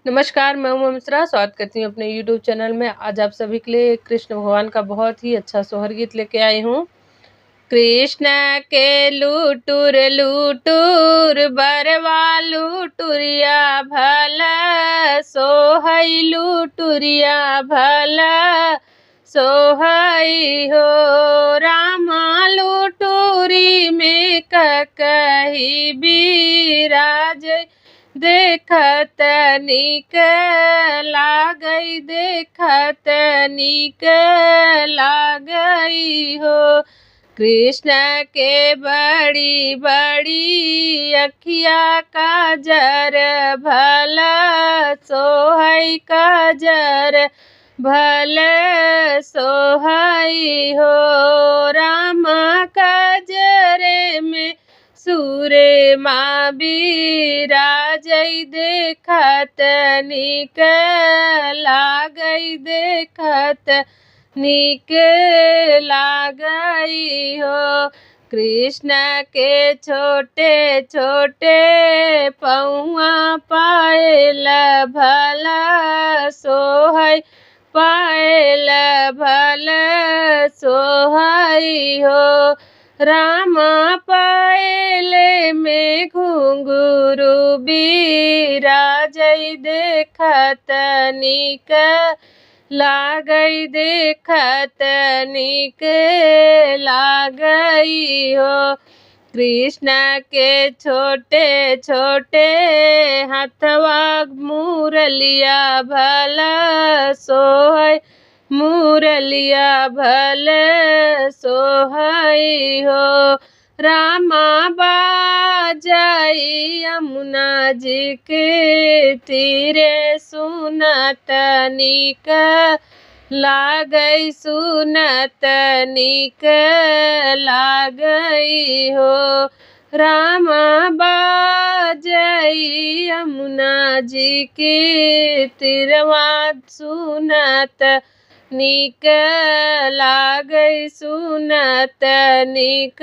नमस्कार, मैं उमा मिश्रा स्वागत करती हूँ अपने यूट्यूब चैनल में। आज आप सभी के लिए कृष्ण भगवान का बहुत ही अच्छा सोहर गीत लेके आई हूँ। कृष्ण के लूटूर लूटूर बरवा लूटूरिया भला सोहई लूटूरिया भला सोहई हो रामा लूटूरी में कही बिराज देखत निक लागई देखत निक लागई हो। कृष्ण के बड़ी बड़ी अखिया काजर भला सोहई काजर भले सोहई हो रामा काजरे में सूरे माँ बिराजई देखत निक लागई देखत निक लागई हो। कृष्ण के छोटे छोटे पौआ पायल भला सोहई पायल भला सोहई हो रामा पायले में घुंघरू बिराजई देखत निक लागई देखत निक लागई हो। कृष्ण के छोटे छोटे हाथवा मुरलिया भला सोहई मुरलिया भले सोहई हो रामा बाजई यमुना जी के तीरे सुनत निक लागई सुनत निक लागई हो रामा बाजई यमुना जी के तीरवा सुनत निक लागई सुनत निक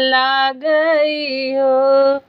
लागई हो।